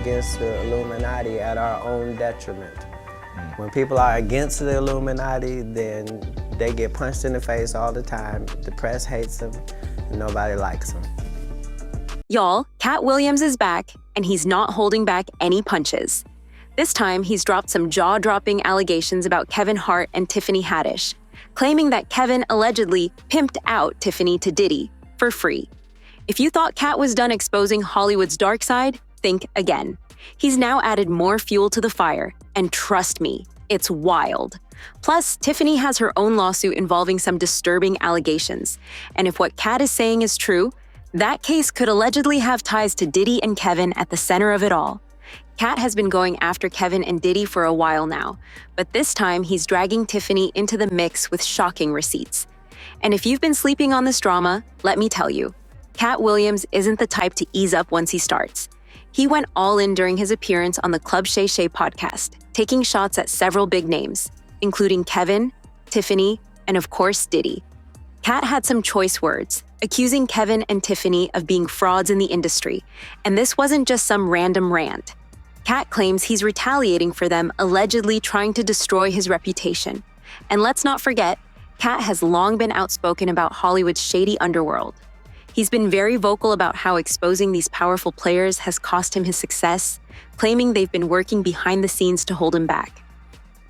against the Illuminati at our own detriment. When people are against the Illuminati, then they get punched in the face all the time. The press hates them, and nobody likes them. Y'all, Katt Williams is back, and he's not holding back any punches. This time, he's dropped some jaw-dropping allegations about Kevin Hart and Tiffany Haddish, claiming that Kevin allegedly pimped out Tiffany to Diddy for free. If you thought Katt was done exposing Hollywood's dark side, think again. He's now added more fuel to the fire, and trust me, it's wild. Plus, Tiffany has her own lawsuit involving some disturbing allegations, and if what Katt is saying is true, that case could allegedly have ties to Diddy and Kevin at the center of it all. Katt has been going after Kevin and Diddy for a while now, but this time he's dragging Tiffany into the mix with shocking receipts. And if you've been sleeping on this drama, let me tell you, Katt Williams isn't the type to ease up once he starts. He went all in during his appearance on the Club Shay Shay podcast, taking shots at several big names, including Kevin, Tiffany, and of course Diddy. Katt had some choice words, accusing Kevin and Tiffany of being frauds in the industry, and this wasn't just some random rant. Katt claims he's retaliating for them allegedly trying to destroy his reputation. And let's not forget, Katt has long been outspoken about Hollywood's shady underworld. He's been very vocal about how exposing these powerful players has cost him his success, claiming they've been working behind the scenes to hold him back.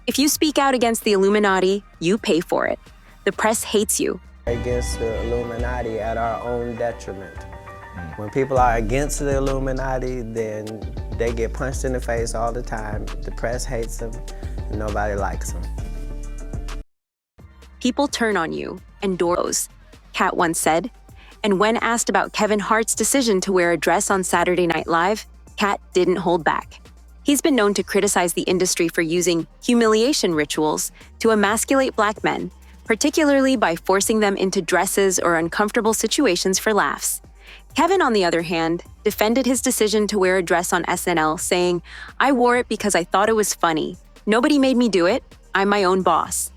If you speak out against the Illuminati, you pay for it. The press hates you. Against the Illuminati at our own detriment. When people are against the Illuminati, then they get punched in the face all the time. The press hates them, and nobody likes them. People turn on you, and doors close, Katt once said. And when asked about Kevin Hart's decision to wear a dress on Saturday Night Live, Katt didn't hold back. He's been known to criticize the industry for using humiliation rituals to emasculate Black men, particularly by forcing them into dresses or uncomfortable situations for laughs. Kevin, on the other hand, defended his decision to wear a dress on SNL, saying, "I wore it because I thought it was funny. Nobody made me do it. I'm my own boss."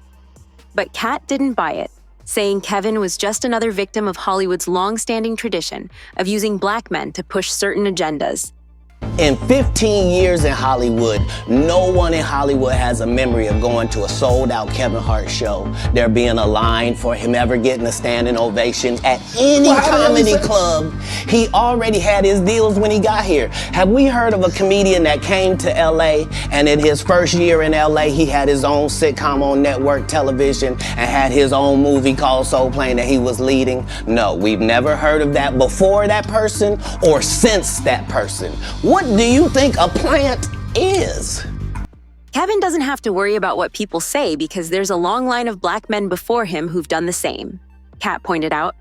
But Katt didn't buy it, saying Kevin was just another victim of Hollywood's long-standing tradition of using Black men to push certain agendas. In 15 years in Hollywood, no one in Hollywood has a memory of going to a sold-out Kevin Hart show, there being a line for him ever getting a standing ovation at any comedy club. He already had his deals when he got here. Have we heard of a comedian that came to LA and in his first year in LA, he had his own sitcom on network television and had his own movie called Soul Plane that he was leading? No, we've never heard of that before that person or since that person. What do you think a plant is? Kevin doesn't have to worry about what people say because there's a long line of Black men before him who've done the same, Katt pointed out.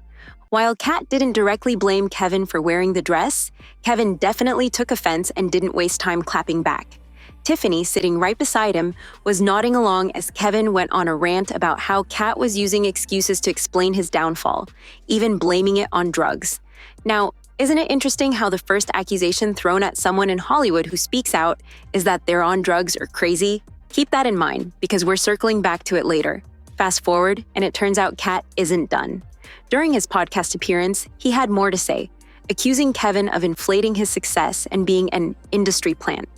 While Katt didn't directly blame Kevin for wearing the dress, Kevin definitely took offense and didn't waste time clapping back. Tiffany, sitting right beside him, was nodding along as Kevin went on a rant about how Katt was using excuses to explain his downfall, even blaming it on drugs. Now, isn't it interesting how the first accusation thrown at someone in Hollywood who speaks out is that they're on drugs or crazy? Keep that in mind, because we're circling back to it later. Fast forward, and it turns out Katt isn't done. During his podcast appearance, he had more to say, accusing Kevin of inflating his success and being an industry plant.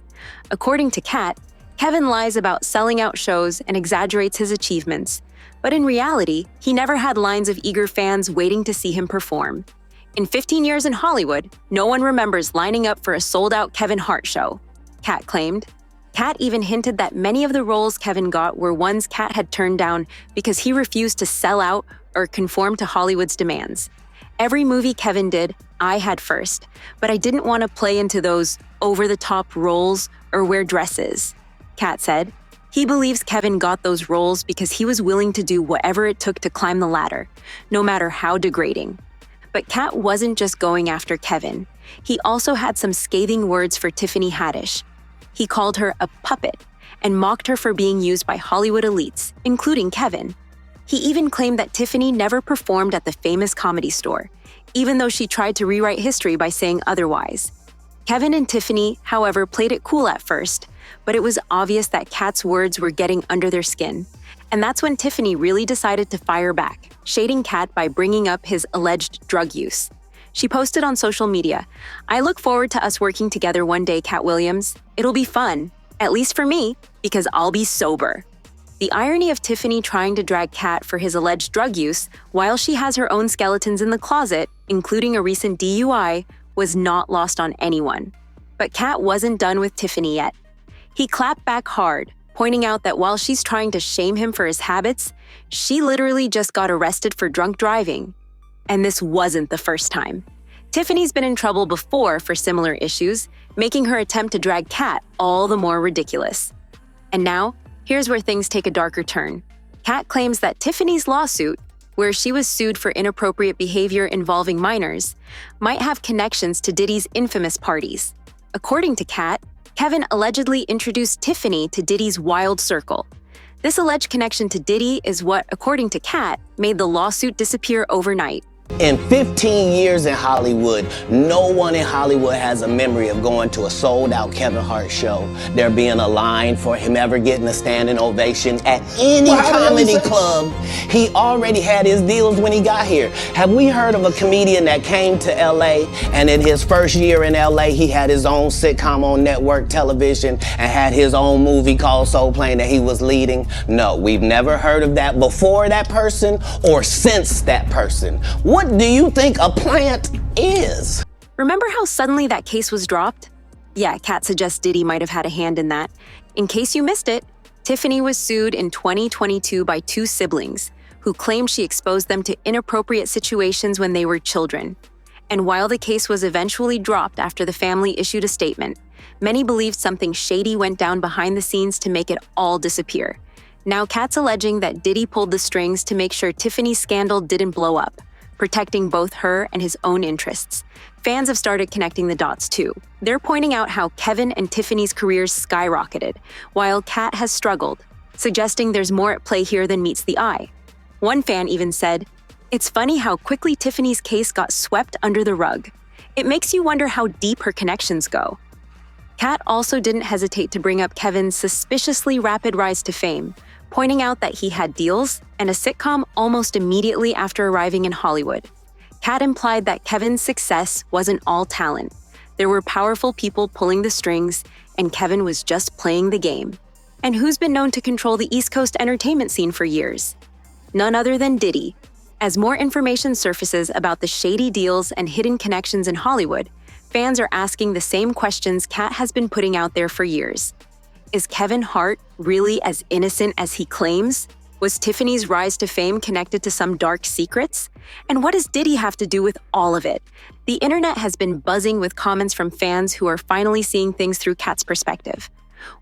According to Katt, Kevin lies about selling out shows and exaggerates his achievements, but in reality, he never had lines of eager fans waiting to see him perform. In 15 years in Hollywood, no one remembers lining up for a sold-out Kevin Hart show, Katt claimed. Katt even hinted that many of the roles Kevin got were ones Katt had turned down because he refused to sell out or conform to Hollywood's demands. Every movie Kevin did, I had first, but I didn't want to play into those over-the-top roles or wear dresses, Katt said. He believes Kevin got those roles because he was willing to do whatever it took to climb the ladder, no matter how degrading. But Katt wasn't just going after Kevin. He also had some scathing words for Tiffany Haddish. He called her a puppet and mocked her for being used by Hollywood elites, including Kevin. He even claimed that Tiffany never performed at the famous Comedy Store, even though she tried to rewrite history by saying otherwise. Kevin and Tiffany, however, played it cool at first, but it was obvious that Katt's words were getting under their skin. And that's when Tiffany really decided to fire back, shading Katt by bringing up his alleged drug use. She posted on social media, "I look forward to us working together one day, Katt Williams. It'll be fun, at least for me, because I'll be sober." The irony of Tiffany trying to drag Katt for his alleged drug use while she has her own skeletons in the closet, including a recent DUI, was not lost on anyone. But Katt wasn't done with Tiffany yet. He clapped back hard, pointing out that while she's trying to shame him for his habits, she literally just got arrested for drunk driving. And this wasn't the first time. Tiffany's been in trouble before for similar issues, making her attempt to drag Katt all the more ridiculous. And now, here's where things take a darker turn. Katt claims that Tiffany's lawsuit, where she was sued for inappropriate behavior involving minors, might have connections to Diddy's infamous parties. According to Katt, Kevin allegedly introduced Tiffany to Diddy's Wild Circle. This alleged connection to Diddy is what, according to Katt, made the lawsuit disappear overnight. In 15 years in Hollywood, no one in Hollywood has a memory of going to a sold-out Kevin Hart show, there being a line for him ever getting a standing ovation at any comedy club. He already had his deals when he got here. Have we heard of a comedian that came to LA and in his first year in LA, he had his own sitcom on network television and had his own movie called Soul Plane that he was leading? No, we've never heard of that before that person or since that person. What do you think a plant is? Remember how suddenly that case was dropped? Yeah, Katt suggests Diddy might have had a hand in that. In case you missed it, Tiffany was sued in 2022 by two siblings who claimed she exposed them to inappropriate situations when they were children. And while the case was eventually dropped after the family issued a statement, many believed something shady went down behind the scenes to make it all disappear. Now Katt's alleging that Diddy pulled the strings to make sure Tiffany's scandal didn't blow up, protecting both her and his own interests. Fans have started connecting the dots too. They're pointing out how Kevin and Tiffany's careers skyrocketed, while Katt has struggled, suggesting there's more at play here than meets the eye. One fan even said, "It's funny how quickly Tiffany's case got swept under the rug. It makes you wonder how deep her connections go." Katt also didn't hesitate to bring up Kevin's suspiciously rapid rise to fame, pointing out that he had deals and a sitcom almost immediately after arriving in Hollywood. Katt implied that Kevin's success wasn't all talent. There were powerful people pulling the strings, and Kevin was just playing the game. And who's been known to control the East Coast entertainment scene for years? None other than Diddy. As more information surfaces about the shady deals and hidden connections in Hollywood, fans are asking the same questions Katt has been putting out there for years. Is Kevin Hart really as innocent as he claims? Was Tiffany's rise to fame connected to some dark secrets? And what does Diddy have to do with all of it? The internet has been buzzing with comments from fans who are finally seeing things through Katt's perspective.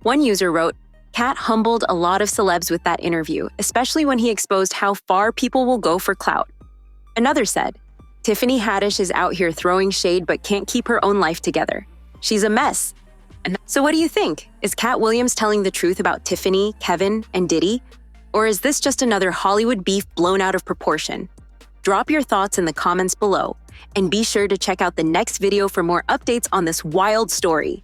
One user wrote, "Katt humbled a lot of celebs with that interview, especially when he exposed how far people will go for clout." Another said, "Tiffany Haddish is out here throwing shade but can't keep her own life together. She's a mess." So what do you think? Is Katt Williams telling the truth about Tiffany, Kevin, and Diddy? Or is this just another Hollywood beef blown out of proportion? Drop your thoughts in the comments below, and be sure to check out the next video for more updates on this wild story.